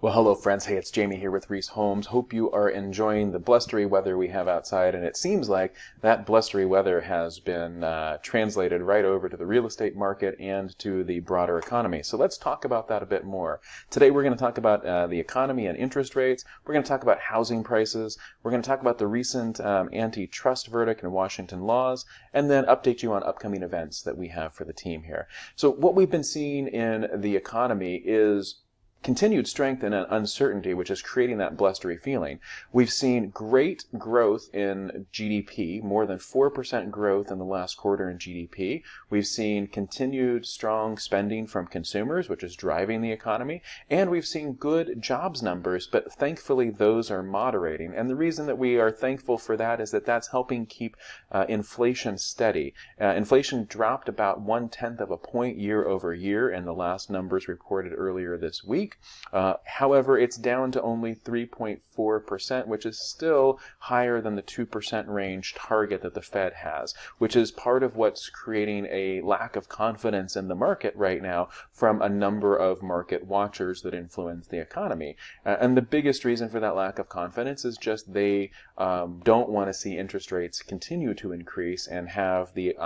Well, hello friends. Hey, it's Jamie here with Reece Homes. Hope you are enjoying the blustery weather we have outside, and it seems like that blustery weather has been translated right over to the real estate market and to the broader economy. So let's talk about that a bit more. Today we're going to talk about the economy and interest rates. We're going to talk about housing prices. We're going to talk about the recent antitrust verdict and Washington laws, and then update you on upcoming events that we have for the team here. So what we've been seeing in the economy is continued strength and uncertainty, which is creating that blustery feeling. We've seen great growth in GDP, more than 4% growth in the last quarter in GDP. We've seen continued strong spending from consumers, which is driving the economy. And we've seen good jobs numbers, but thankfully those are moderating. And the reason that we are thankful for that is that that's helping keep inflation steady. Inflation dropped about 1/10 of a point year over year in the last numbers reported earlier this week. However, it's down to only 3.4%, which is still higher than the 2% range target that the Fed has, which is part of what's creating a lack of confidence in the market right now from a number of market watchers that influence the economy. And the biggest reason for that lack of confidence is just they don't want to see interest rates continue to increase and have the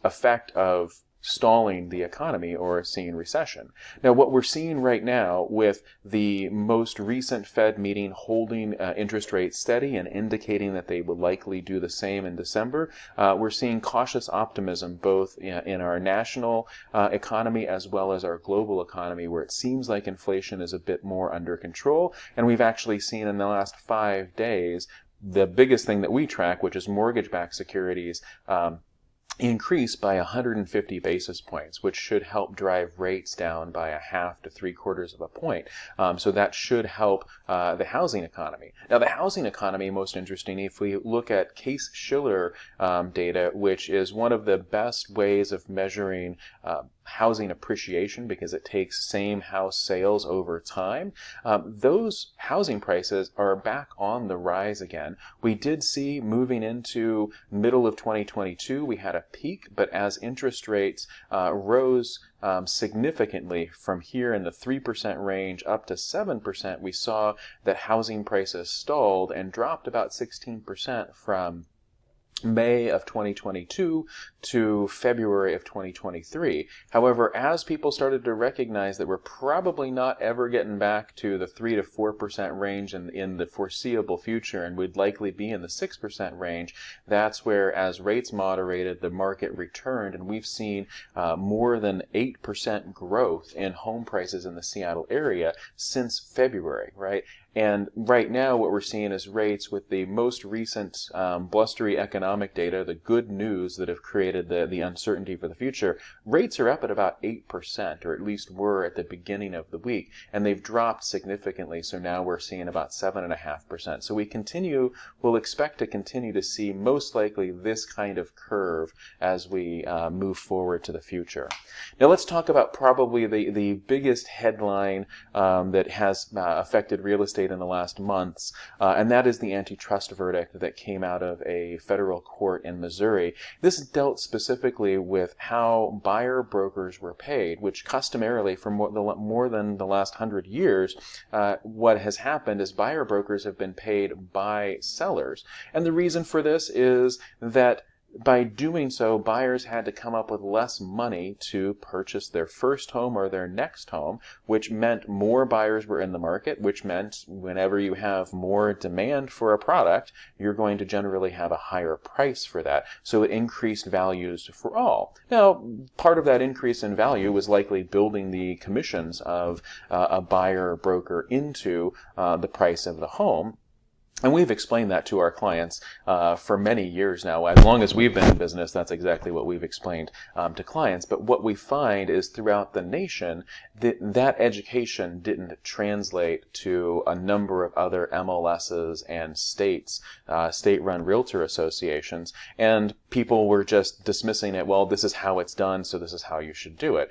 effect of stalling the economy or seeing recession. Now, what we're seeing right now with the most recent Fed meeting holding interest rates steady and indicating that they will likely do the same in December, we're seeing cautious optimism both in our national economy as well as our global economy, where it seems like inflation is a bit more under control. And we've actually seen in the last 5 days the biggest thing that we track, which is mortgage-backed securities, increase by 150 basis points, which should help drive rates down by 1/2 to 3/4 of a point. So that should help the housing economy. Now, the housing economy, most interesting, if we look at Case-Shiller data, which is one of the best ways of measuring housing appreciation because it takes same house sales over time, those housing prices are back on the rise again. We did see moving into middle of 2022, we had a peak, but as interest rates rose significantly from here in the 3% range up to 7%, we saw that housing prices stalled and dropped about 16% from May of 2022 to February of 2023. However, as people started to recognize that we're probably not ever getting back to the 3 to 4% range in the foreseeable future, and we'd likely be in the 6% range, that's where, as rates moderated, the market returned, and we've seen more than 8% growth in home prices in the Seattle area since February, right? And right now what we're seeing is rates with the most recent blustery economic data, the good news that have created the uncertainty for the future, rates are up at about 8%, or at least were at the beginning of the week, and they've dropped significantly, so now we're seeing about 7.5%. So we'll expect to continue to see most likely this kind of curve as we move forward to the future. Now let's talk about probably the biggest headline that has affected real estate in the last months, and that is the antitrust verdict that came out of a federal court in Missouri. This dealt specifically with how buyer brokers were paid, which customarily for more than the last 100 years, what has happened is buyer brokers have been paid by sellers. And the reason for this is that by doing so, buyers had to come up with less money to purchase their first home or their next home, which meant more buyers were in the market, which meant whenever you have more demand for a product, you're going to generally have a higher price for that. So it increased values for all. Now, part of that increase in value was likely building the commissions of a buyer broker into the price of the home. And we've explained that to our clients for many years now. As long as we've been in business, that's exactly what we've explained to clients. But what we find is throughout the nation, that education didn't translate to a number of other MLSs and state-run realtor associations. And people were just dismissing it, well, this is how it's done, so this is how you should do it.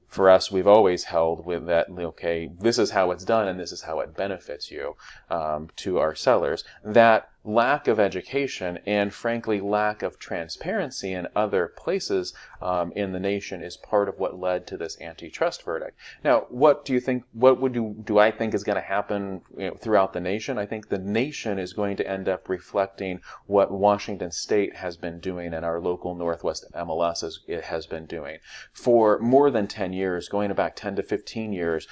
For us, we've always held with that, okay, this is how it's done and this is how it benefits you, to our sellers. That lack of education and, frankly, lack of transparency in other places in the nation is part of what led to this antitrust verdict. Now, what do you think? What do I think is going to happen throughout the nation? I think the nation is going to end up reflecting what Washington State has been doing and our local Northwest MLS has been doing for more than 10 years, going back 10 to 15 years.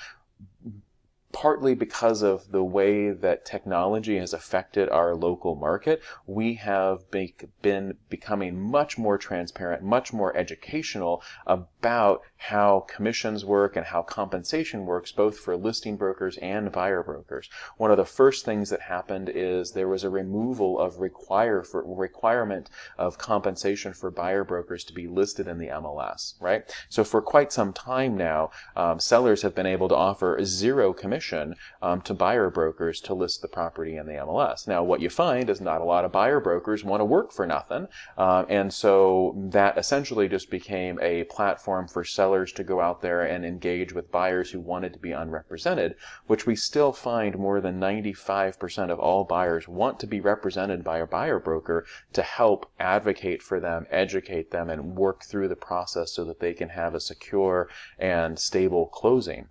Partly because of the way that technology has affected our local market, we have been becoming much more transparent, much more educational about how commissions work and how compensation works, both for listing brokers and buyer brokers. One of the first things that happened is there was a removal of requirement of compensation for buyer brokers to be listed in the MLS, right? So for quite some time now, sellers have been able to offer zero commission to buyer brokers to list the property in the MLS. Now, what you find is not a lot of buyer brokers want to work for nothing, and so that essentially just became a platform for sellers to go out there and engage with buyers who wanted to be unrepresented, which we still find more than 95% of all buyers want to be represented by a buyer broker to help advocate for them, educate them, and work through the process so that they can have a secure and stable closing.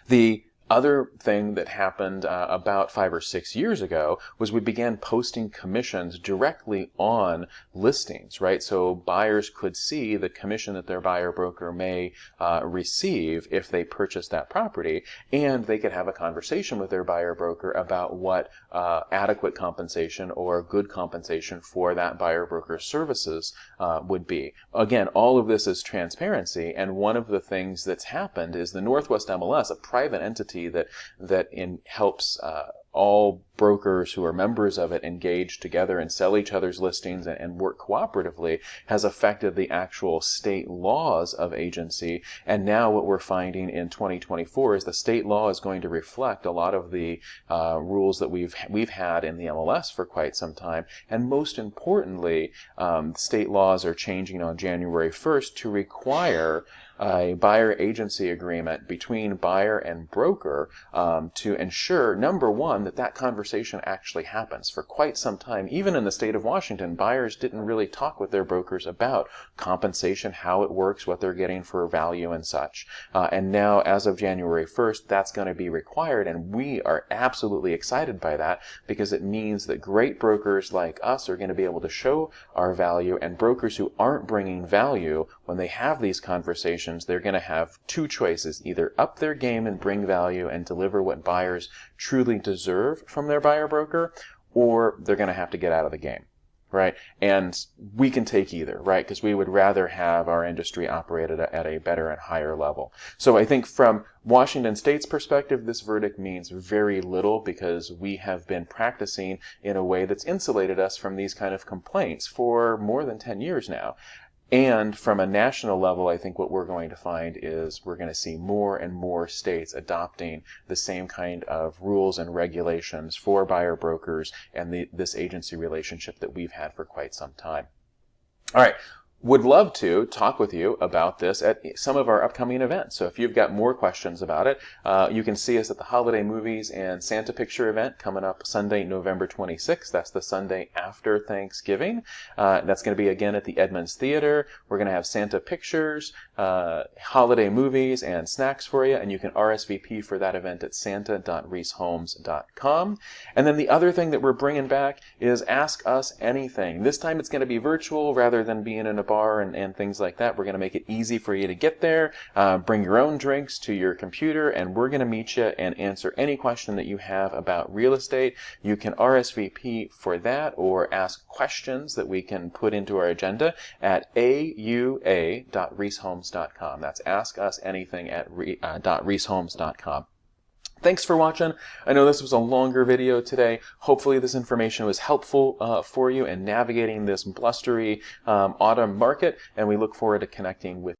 The other thing that happened about 5 or 6 years ago was we began posting commissions directly on listings, right? So buyers could see the commission that their buyer broker may receive if they purchase that property, and they could have a conversation with their buyer broker about what adequate compensation or good compensation for that buyer broker's services would be. Again, all of this is transparency, and one of the things that's happened is the Northwest MLS, a private entity that helps all brokers who are members of it engage together and sell each other's listings and work cooperatively, has affected the actual state laws of agency. And now what we're finding in 2024 is the state law is going to reflect a lot of the rules that we've had in the MLS for quite some time. And most importantly, state laws are changing on January 1st to require a buyer agency agreement between buyer and broker to ensure, number one, that conversation actually happens. For quite some time, even in the state of Washington, buyers didn't really talk with their brokers about compensation, how it works, what they're getting for value and such. And now, as of January 1st, that's going to be required, and we are absolutely excited by that because it means that great brokers like us are going to be able to show our value, and brokers who aren't bringing value, when they have these conversations, they're going to have two choices: either up their game and bring value and deliver what buyers truly deserve from their buyer broker, or they're going to have to get out of the game, right? And we can take either, right? Because we would rather have our industry operated at a better and higher level. So I think from Washington State's perspective, this verdict means very little because we have been practicing in a way that's insulated us from these kind of complaints for more than 10 years now. And from a national level, I think what we're going to find is we're going to see more and more states adopting the same kind of rules and regulations for buyer brokers and this agency relationship that we've had for quite some time. All right. Would love to talk with you about this at some of our upcoming events. So if you've got more questions about it, you can see us at the Holiday Movies and Santa Picture event coming up Sunday, November 26th. That's the Sunday after Thanksgiving. That's going to be again at the Edmonds Theater. We're going to have Santa Pictures, holiday movies, and snacks for you, and you can RSVP for that event at santa.reesehomes.com. And then the other thing that we're bringing back is Ask Us Anything. This time it's going to be virtual rather than being in a bar and things like that. We're going to make it easy for you to get there, bring your own drinks to your computer, and we're going to meet you and answer any question that you have about real estate. You can RSVP for that or ask questions that we can put into our agenda at aua.reesehomes.com. That's Ask Us Anything at .reesehomes.com. Thanks for watching. I know this was a longer video today. Hopefully this information was helpful for you in navigating this blustery autumn market, and we look forward to connecting with